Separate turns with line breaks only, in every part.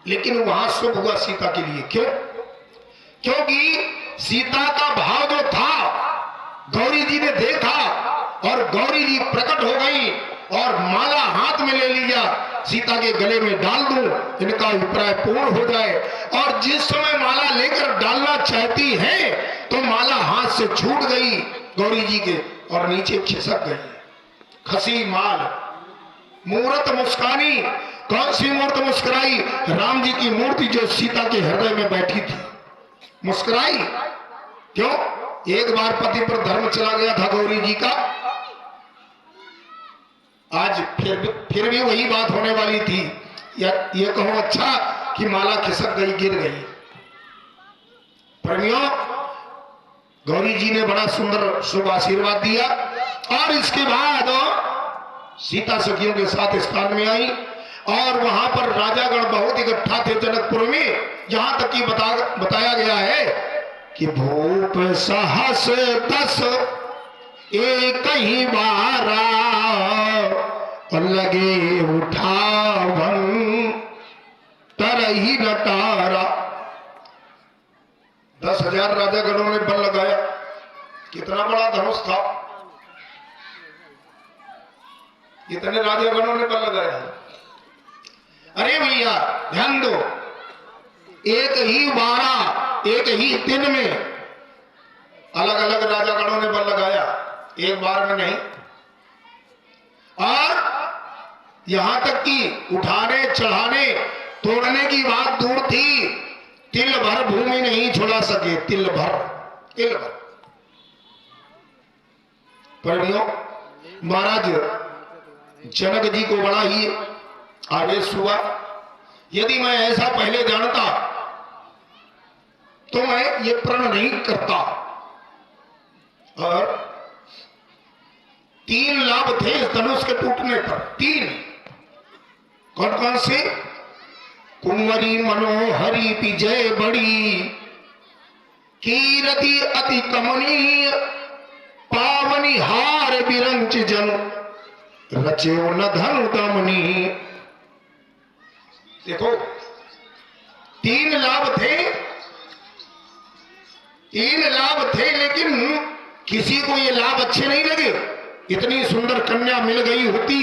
लेकिन वहां शुभ हुआ सीता के लिए। क्यों? क्योंकि सीता का भाव जो था गौरी जी ने देखा और गौरी जी प्रकट हो गई और माला हाथ में ले लिया, सीता के गले में डाल दूं, इनका अभिप्राय पूर्ण हो जाए। और जिस समय माला लेकर डालना चाहती है तो माला हाथ से छूट गई गौरी जी के और नीचे खिसक गई। खसी माल, मूर्त मुस्कानी। कौन सी मूर्त मुस्कुराई? राम जी की मूर्ति जो सीता के हृदय में बैठी थी, मुस्कुराई। क्यों? एक बार पति पर धर्म चला गया था गौरी जी का, आज फिर भी वही बात होने वाली थी। ये कहो अच्छा कि माला खिसक गई, गिर गई। प्रेमियों, गौरी जी ने बड़ा सुंदर शुभ आशीर्वाद दिया और इसके बाद सीता सखियों के साथ स्थान में आई और वहां पर राजागण बहुत इकट्ठा थे जनकपुर में। यहां तक कि बताया गया है कि भूप सहस 10 एक ही बारा लगे उठावन तरही नटारा। 10,000 राजागणों ने बल लगाया। कितना बड़ा धनुष था, इतने राजागणों ने बल लगाया। अरे भैया ध्यान दो, एक ही बारा, एक ही दिन में अलग अलग राजागणों ने बल लगाया, एक बार में नहीं। और यहां तक कि उठाने चढ़ाने तोड़ने की बात दूर थी, तिल भर भूमि नहीं छोड़ा सके। तिल भर, तिल भर। प्रेमियों, महाराज जनक जी को बड़ा ही आवेश हुआ। यदि मैं ऐसा पहले जानता तो मैं ये प्रण नहीं करता। और 3 लाभ थे इस धनुष के टूटने पर। 3 कौन कौन से? कुंवरी मनोहरी विजय बड़ी, कीरति अति कमनीय, पावनी हार बिरंच जन, रचो न धनु दमनी। देखो 3 लाभ थे, 3 लाभ थे, लेकिन किसी को ये लाभ अच्छे नहीं लगे। इतनी सुंदर कन्या मिल गई होती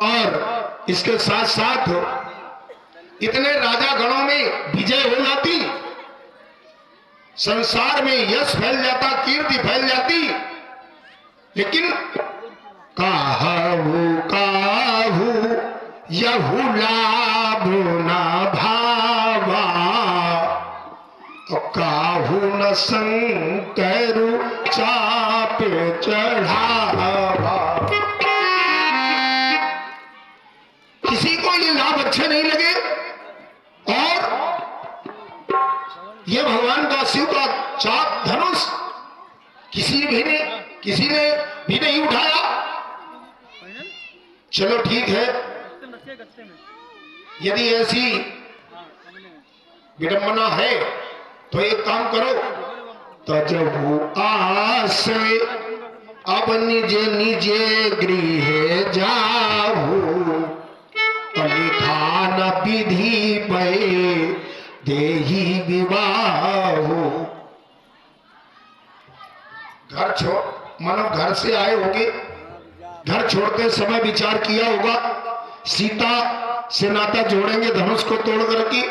और इसके साथ साथ इतने राजा गणों में विजय हो जाती, संसार में यश फैल जाता, कीर्ति फैल जाती। लेकिन काहू काहू यहू लाभ ना भावा, काहू न संकरु चाप चढ़ावा। किसी को ये लाभ अच्छे नहीं लगे और ये भगवान का शिव का चाप धनुष किसी ने भी नहीं उठाया। चलो ठीक है, यदि ऐसी विडंबना है तो एक काम करो, तजहु आस अब निजे निजे गृह जाहू, अलिखान विधि भय देही विवाहो। घर छोड़, मानो घर से आए होगे, घर छोड़ते समय विचार किया होगा सीता से नाता जोड़ेंगे धनुष को तोड़ करके।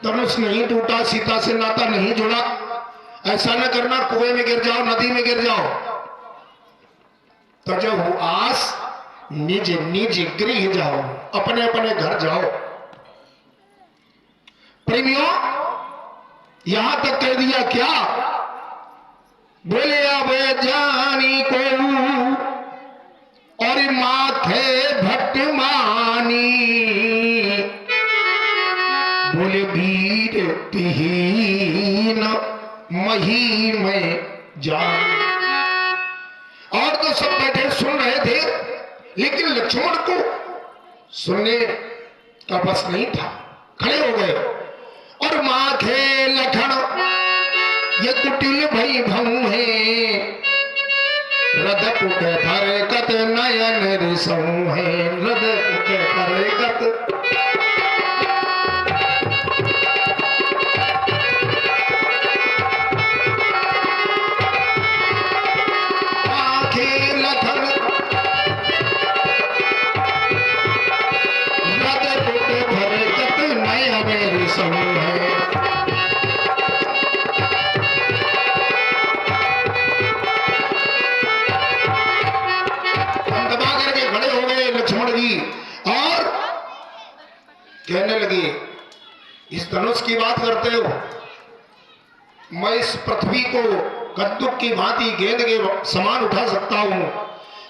धनुष नहीं टूटा, सीता से नाता नहीं जुड़ा। ऐसा न करना, कुएं में गिर जाओ, नदी में गिर जाओ। तो जब आस निज निज गृह जाओ, अपने अपने घर जाओ। प्रेमियों, यहां तक कह दिया क्या? बोले अब जानी को और माथे भटमानी, बोले वीर तिहीन मही में जान। और तो सब बैठे सुन रहे थे, लेकिन लक्ष्मण को सुनने का बस नहीं था। खड़े हो गए और माथे लखन ये कुटिल भई भऊ है, रदपुट फरकत नयन रिसऊ है, रदपुट फरकत धनुष की बात करते हो, मैं इस पृथ्वी को कद्दूक की भांति गेंद के समान उठा सकता हूं,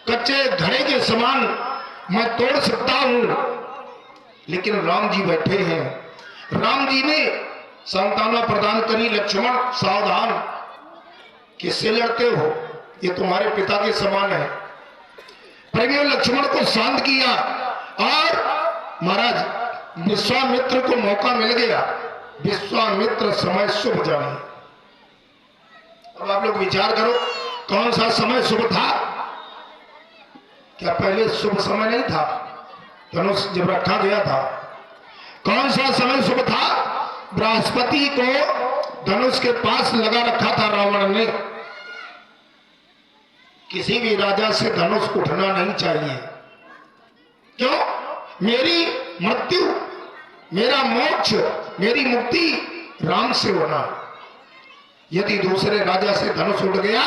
कच्चे घड़े के समान मैं तोड़ सकता हूं, लेकिन राम जी बैठे हैं। राम जी ने सांत्वना प्रदान करी, लक्ष्मण सावधान, किससे लड़ते हो, ये तुम्हारे पिता के समान है। प्रेमियों, लक्ष्मण को शांत किया और महाराज विश्वामित्र को मौका मिल गया। विश्वामित्र समय शुभ जाने। अब आप लोग विचार करो, कौन सा समय शुभ था? क्या पहले शुभ समय नहीं था? धनुष जब रखा गया था, कौन सा समय शुभ था? बृहस्पति को धनुष के पास लगा रखा था रावण ने। किसी भी राजा से धनुष उठना नहीं चाहिए। क्यों? मेरी मृत्यु, मेरा मोक्ष, मेरी मुक्ति राम से होना। यदि दूसरे राजा से धनुष उठ गया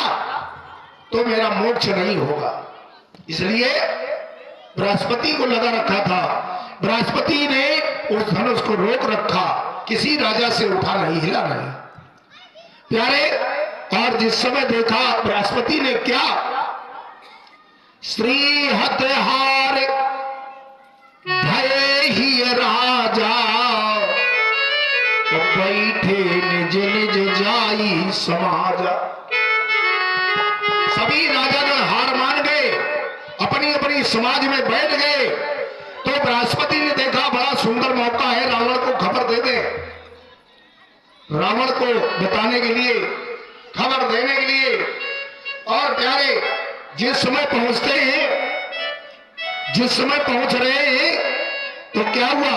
तो मेरा मोक्ष नहीं होगा। इसलिए बृहस्पति को लगा रखा था। बृहस्पति ने उस धनुष को रोक रखा, किसी राजा से उठा नहीं, हिला नहीं। प्यारे, और जिस समय देखा बृहस्पति ने क्या, श्री हतहार भय ही राजा, तो बैठे निज निज जाई समाजा। सभी राजा ने हार मान गए, अपनी अपनी समाज में बैठ गए। तो बृहस्पति ने देखा बड़ा सुंदर मौका है, रावण को खबर दे दे। रावण को बताने के लिए, खबर देने के लिए। और प्यारे, जिस समय पहुंचते हैं, जिस समय पहुंच रहे हैं, तो क्या हुआ?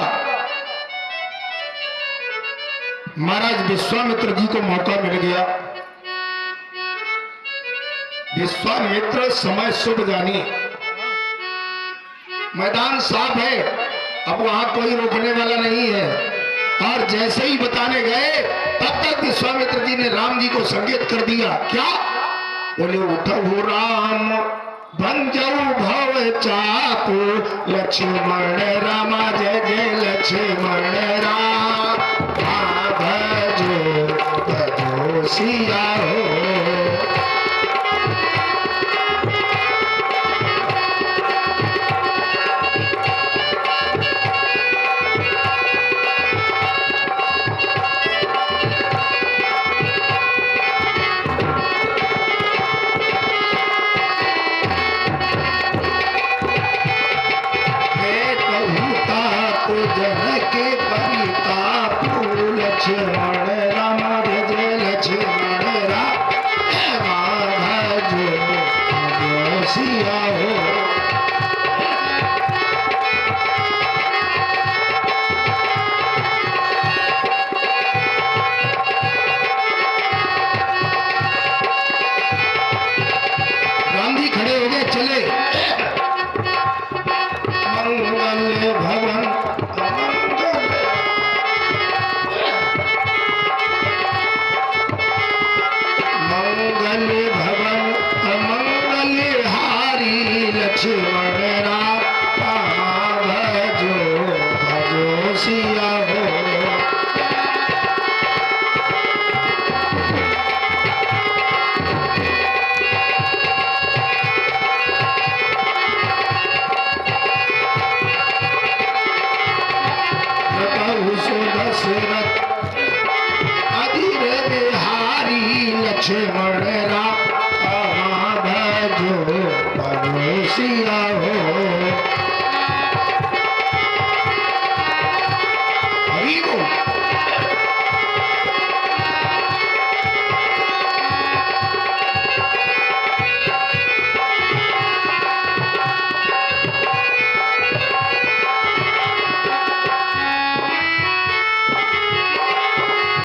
महाराज विश्वामित्र जी को मौका मिल गया। विश्वामित्र समय शुभ जानी, मैदान साफ है, अब वहां कोई रोकने वाला नहीं है। और जैसे ही बताने गए, तब तक विश्वामित्र जी ने राम जी को संकेत कर दिया। क्या बोले? उठो राम भंजऊ भव चाकू, लक्ष्मण रामा जय जय लक्ष्मण राम, भजो भजो सिया हो। लक्ष्मण राम जय लक्ष्मण राम, भजो भजो सिया हो। राम जी खड़े हो गए, चले। मंगल भवन लक्ष्मण राम, भजो भजो सिया हो। दशरथ अधीर बिहारी, लक्ष्मण राम, भजो भजो सिया हो।